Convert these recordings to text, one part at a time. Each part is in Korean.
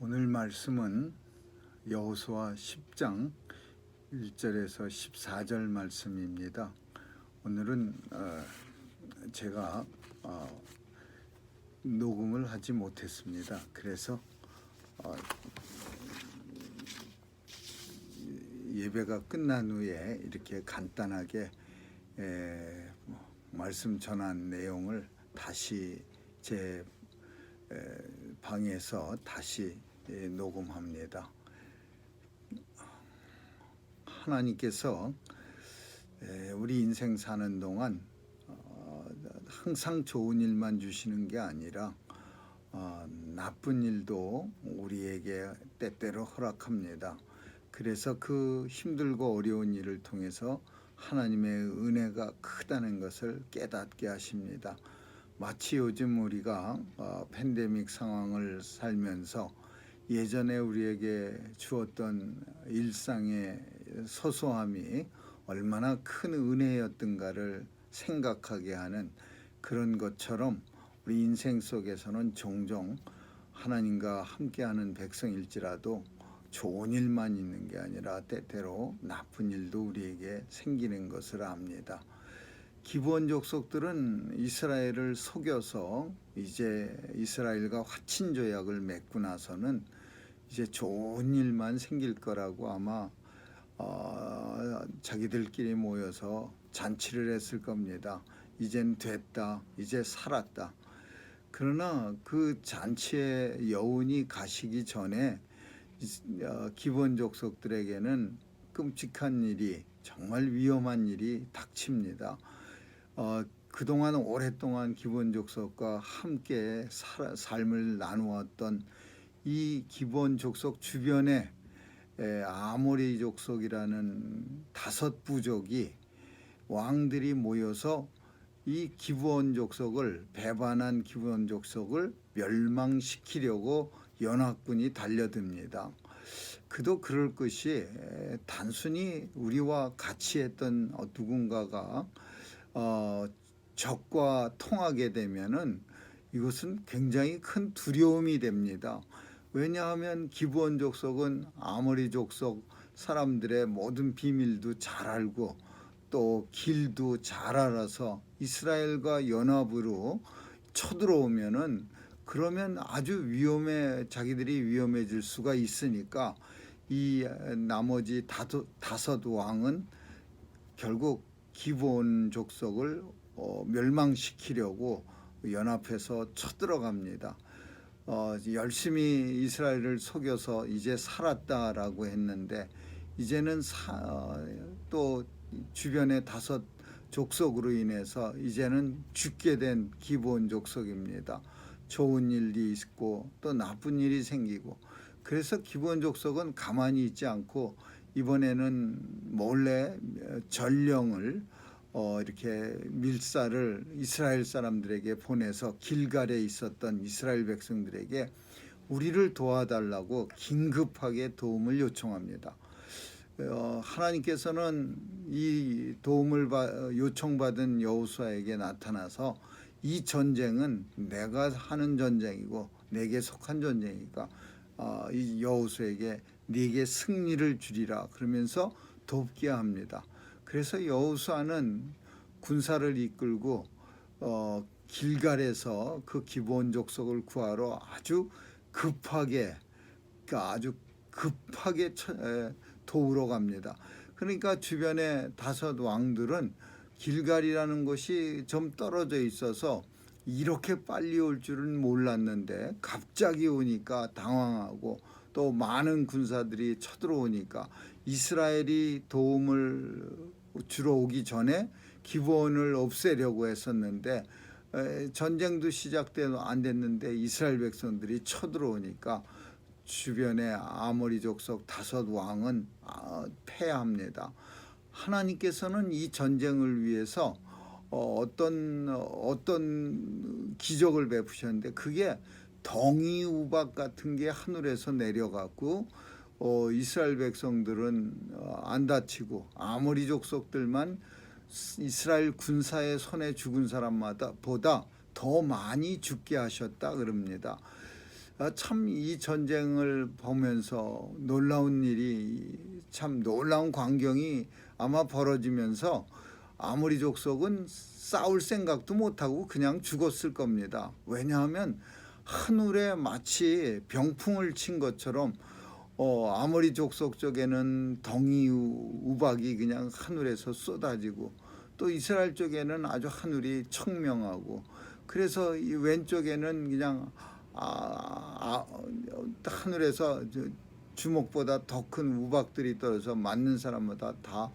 오늘 말씀은 여호수아 10장 1절에서 14절 말씀입니다. 오늘은 제가 녹음을 하지 못했습니다. 그래서 예배가 끝난 후에 이렇게 간단하게 말씀 전한 내용을 다시 제 방에서 다시 녹음합니다. 하나님께서 우리 인생 사는 동안 항상 좋은 일만 주시는 게 아니라 나쁜 일도 우리에게 때때로 허락합니다. 그래서 그 힘들고 어려운 일을 통해서 하나님의 은혜가 크다는 것을 깨닫게 하십니다. 마치 요즘 우리가 팬데믹 상황을 살면서 예전에 우리에게 주었던 일상의 소소함이 얼마나 큰 은혜였던가를 생각하게 하는 그런 것처럼 우리 인생 속에서는 종종 하나님과 함께하는 백성일지라도 좋은 일만 있는 게 아니라 때때로 나쁜 일도 우리에게 생기는 것을 압니다. 기브온 족속들은 이스라엘을 속여서 이제 이스라엘과 화친 조약을 맺고 나서는 이제 좋은 일만 생길 거라고 아마 자기들끼리 모여서 잔치를 했을 겁니다. 이젠 됐다, 이제 살았다. 그러나 그 잔치의 여운이 가시기 전에 기브온 족속들에게는 끔찍한 일이, 정말 위험한 일이 닥칩니다. 그동안 오랫동안 기브온 족속과 함께 삶을 나누었던 이 기브온 족속 주변에 아모리 족속이라는 5부족이 왕들이 모여서 이 기브온 족속을, 배반한 기브온 족속을 멸망시키려고 연합군이 달려듭니다. 그도 그럴 것이 단순히 우리와 같이 했던 누군가가 적과 통하게 되면은 이것은 굉장히 큰 두려움이 됩니다. 왜냐하면 기브온 족속은 아모리 족속 사람들의 모든 비밀도 잘 알고 또 길도 잘 알아서 이스라엘과 연합으로 쳐들어오면은 그러면 아주 자기들이 위험해질 수가 있으니까 이 나머지 5 왕은 결국 기브온 족속을 멸망시키려고 연합해서 쳐들어갑니다. 열심히 이스라엘을 속여서 이제 살았다라고 했는데 이제는 또 주변의 5 족속으로 인해서 이제는 죽게 된 기브온 족속입니다. 좋은 일이 있고 또 나쁜 일이 생기고, 그래서 기브온 족속은 가만히 있지 않고 이번에는 몰래 전령을 이렇게 밀사를 이스라엘 사람들에게 보내서 길갈에 있었던 이스라엘 백성들에게 우리를 도와달라고 긴급하게 도움을 요청합니다. 하나님께서는 이 도움을 요청받은 여호수아에게 나타나서 이 전쟁은 내가 하는 전쟁이고 내게 속한 전쟁이니까 이 여호수아에게 네게 승리를 주리라 그러면서 돕게 합니다. 그래서 여호수아는 군사를 이끌고 길갈에서 그 기브온 족속을 구하러 아주 급하게 도우러 갑니다. 그러니까 주변의 5 왕들은 길갈이라는 곳이 좀 떨어져 있어서 이렇게 빨리 올 줄은 몰랐는데 갑자기 오니까 당황하고 또 많은 군사들이 쳐들어오니까 이스라엘이 도움을 주러 오기 전에 기브온을 없애려고 했었는데 전쟁도 시작돼도 안 됐는데 이스라엘 백성들이 쳐들어오니까 주변의 아모리 족속 5 왕은 패합니다. 하나님께서는 이 전쟁을 위해서 어떤 기적을 베푸셨는데 그게 덩이 우박 같은 게 하늘에서 내려갔고 이스라엘 백성들은 안 다치고 아모리 족속들만 이스라엘 군사의 손에 죽은 사람마다 보다 더 많이 죽게 하셨다 그럽니다. 참 이 전쟁을 보면서 놀라운 일이, 참 놀라운 광경이 아마 벌어지면서 아모리 족속은 싸울 생각도 못하고 그냥 죽었을 겁니다. 왜냐하면 하늘에 마치 병풍을 친 것처럼 아모리 족속 쪽에는 덩이 우박이 그냥 하늘에서 쏟아지고, 또 이스라엘 쪽에는 아주 하늘이 청명하고, 그래서 이 왼쪽에는 그냥 하늘에서 주먹보다 더 큰 우박들이 떨어져 맞는 사람마다 다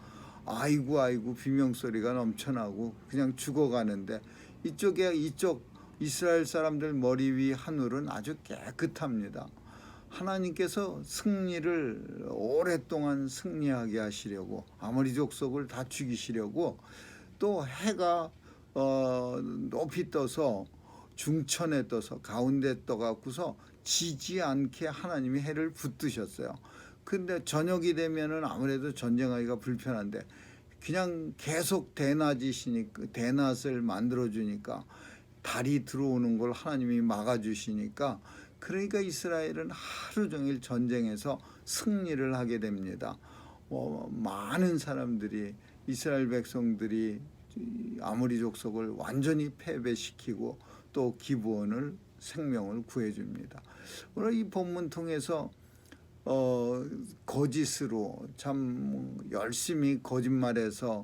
아이고 아이고 비명소리가 넘쳐나고 그냥 죽어가는데, 이쪽 이스라엘 사람들 머리 위 하늘은 아주 깨끗합니다. 하나님께서 승리를 오랫동안 승리하게 하시려고, 아모리 족속을 다 죽이시려고, 또 해가 높이 떠서 중천에 떠서 가운데 떠갖고서 지지 않게 하나님이 해를 붙드셨어요. 근데 저녁이 되면은 아무래도 전쟁하기가 불편한데 그냥 계속 대낮을 만들어주니까, 달이 들어오는 걸 하나님이 막아주시니까, 그러니까 이스라엘은 하루 종일 전쟁에서 승리를 하게 됩니다. 많은 사람들이, 이스라엘 백성들이 아모리 족속을 완전히 패배시키고 또 기브온을 생명을 구해줍니다. 오늘 이 본문 통해서 거짓으로 참 열심히 거짓말해서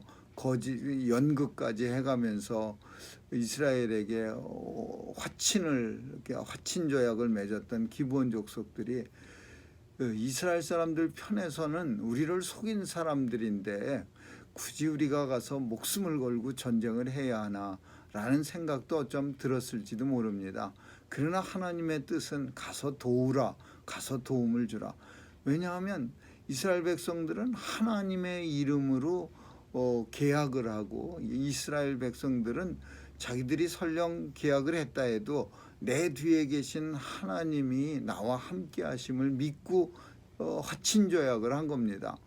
연극까지 해가면서 이스라엘에게 화친 조약을 맺었던 기브온 족속들이, 이스라엘 사람들 편에서는 우리를 속인 사람들인데 굳이 우리가 가서 목숨을 걸고 전쟁을 해야 하나 라는 생각도 어쩜 들었을지도 모릅니다. 그러나 하나님의 뜻은 가서 도우라, 가서 도움을 주라. 왜냐하면 이스라엘 백성들은 하나님의 이름으로 계약을 하고, 이스라엘 백성들은 자기들이 설령 계약을 했다 해도 내 뒤에 계신 하나님이 나와 함께 하심을 믿고 화친 조약을 한 겁니다.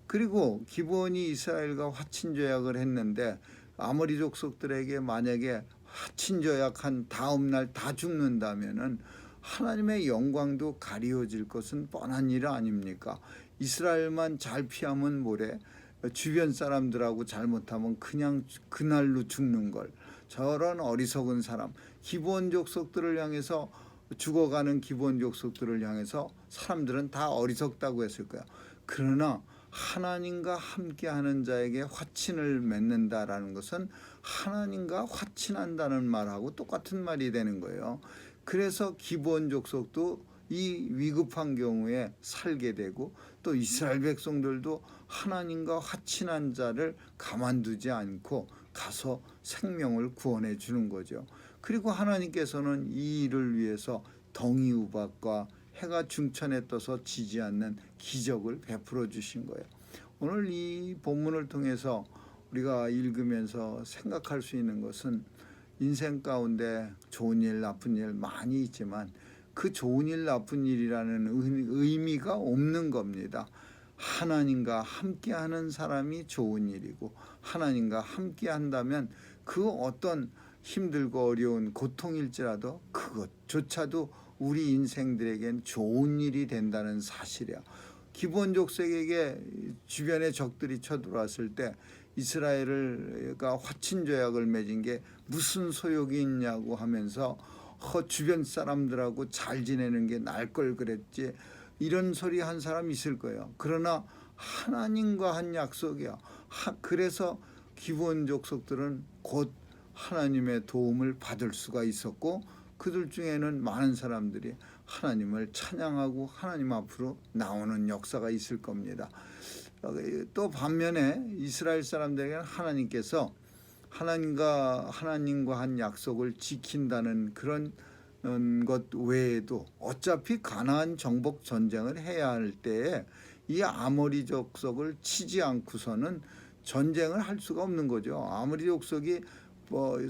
그리고 기브온이 이스라엘과 화친 조약을 했는데 아모리 족속들에게 만약에 화친 조약한 다음 날 다 죽는다면은 하나님의 영광도 가리워질 것은 뻔한 일 아닙니까? 이스라엘만 잘 피하면 뭐래? 주변 사람들하고 잘못하면 그냥 그날로 죽는 걸. 저런 어리석은 사람, 기브온 족속들을 향해서, 죽어가는 기브온 족속들을 향해서 사람들은 다 어리석다고 했을 거야. 그러나 하나님과 함께하는 자에게 화친을 맺는다라는 것은 하나님과 화친한다는 말하고 똑같은 말이 되는 거예요. 그래서 기브온 족속도 이 위급한 경우에 살게 되고, 또 이스라엘 백성들도 하나님과 화친한 자를 가만두지 않고 가서 생명을 구원해 주는 거죠. 그리고 하나님께서는 이 일을 위해서 덩이 우박과 해가 중천에 떠서 지지 않는 기적을 베풀어 주신 거예요. 오늘 이 본문을 통해서 우리가 읽으면서 생각할 수 있는 것은, 인생 가운데 좋은 일, 나쁜 일 많이 있지만 그 좋은 일, 나쁜 일이라는 의미가 없는 겁니다. 하나님과 함께하는 사람이 좋은 일이고, 하나님과 함께한다면 그 어떤 힘들고 어려운 고통일지라도 그것조차도 우리 인생들에겐 좋은 일이 된다는 사실이야. 기브온 족속에게 주변의 적들이 쳐들어왔을 때 이스라엘과 화친 조약을 맺은 게 무슨 소용이 있냐고 하면서 주변 사람들하고 잘 지내는 게 나을 걸 그랬지, 이런 소리 한 사람 있을 거예요. 그러나 하나님과 한 약속이야. 그래서 기브온 족속들은 곧 하나님의 도움을 받을 수가 있었고, 그들 중에는 많은 사람들이 하나님을 찬양하고 하나님 앞으로 나오는 역사가 있을 겁니다. 또 반면에 이스라엘 사람들에게는 하나님께서 하나님과 한 약속을 지킨다는 그런 것 외에도 어차피 가나안 정복 전쟁을 해야 할 때에 이 아모리 족속을 치지 않고서는 전쟁을 할 수가 없는 거죠. 아모리 족속이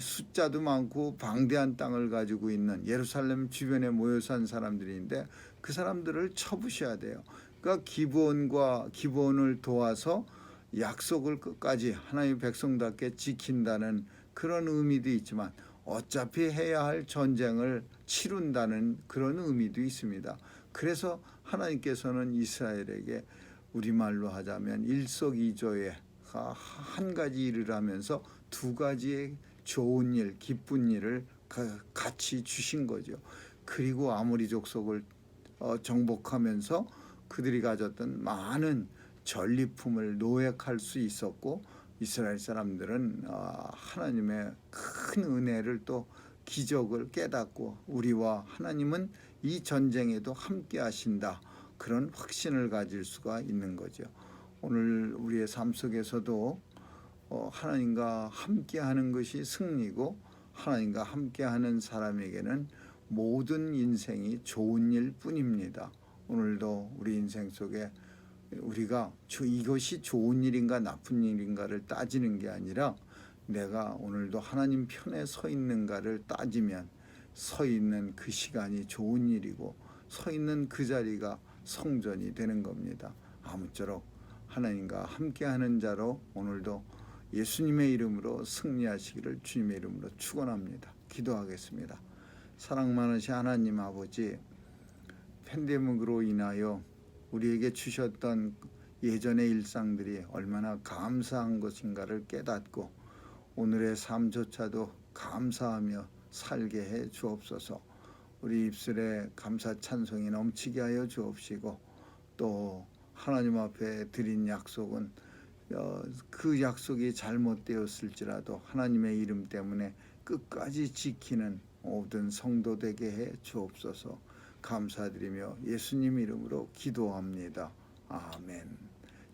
숫자도 많고 방대한 땅을 가지고 있는 예루살렘 주변에 모여 산 사람들인데 그 사람들을 쳐부셔야 돼요. 그러니까 기브온을 도와서 약속을 끝까지 하나님의 백성답게 지킨다는 그런 의미도 있지만, 어차피 해야 할 전쟁을 치룬다는 그런 의미도 있습니다. 그래서 하나님께서는 이스라엘에게 우리말로 하자면 일석이조의 한 가지 일을 하면서 두 가지의 좋은 일, 기쁜 일을 같이 주신 거죠. 그리고 아모리 족속을 정복하면서 그들이 가졌던 많은 전리품을 노획할 수 있었고, 이스라엘 사람들은 하나님의 큰 은혜를 또 기적을 깨닫고 우리와 하나님은 이 전쟁에도 함께 하신다, 그런 확신을 가질 수가 있는 거죠. 오늘 우리의 삶 속에서도 하나님과 함께하는 것이 승리고, 하나님과 함께하는 사람에게는 모든 인생이 좋은 일 뿐입니다. 오늘도 우리 인생 속에 우리가 이것이 좋은 일인가 나쁜 일인가를 따지는 게 아니라 내가 오늘도 하나님 편에 서 있는가를 따지면 서 있는 그 시간이 좋은 일이고 서 있는 그 자리가 성전이 되는 겁니다. 아무쪼록 하나님과 함께하는 자로 오늘도 예수님의 이름으로 승리하시기를 주님의 이름으로 축원합니다. 기도하겠습니다. 사랑 많으신 하나님 아버지, 팬데믹으로 인하여 우리에게 주셨던 예전의 일상들이 얼마나 감사한 것인가를 깨닫고 오늘의 삶조차도 감사하며 살게 해 주옵소서. 우리 입술에 감사 찬송이 넘치게 하여 주옵시고, 또 하나님 앞에 드린 약속은 그 약속이 잘못되었을지라도 하나님의 이름 때문에 끝까지 지키는 모든 성도 되게 해 주옵소서. 감사드리며 예수님 이름으로 기도합니다. 아멘.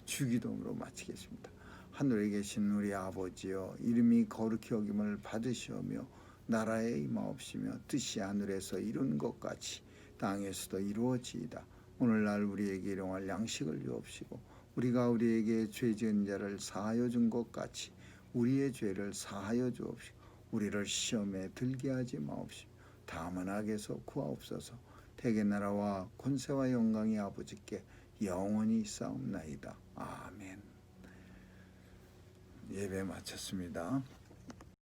주기도문으로 마치겠습니다. 하늘에 계신 우리 아버지여, 이름이 거룩히 여김을 받으시오며 나라에 임하옵시며 뜻이 하늘에서 이룬 것 같이 땅에서도 이루어지이다. 오늘날 우리에게 일용할 양식을 주옵시고 우리가 우리에게 죄 지은 자를 사하여 준 것 같이 우리의 죄를 사하여 주옵시고 우리를 시험에 들게 하지 마옵시고 다만 악에서 구하옵소서. 대개 나라와 권세와 영광이 아버지께 영원히 있사옵나이다. 아멘. 예배 마쳤습니다.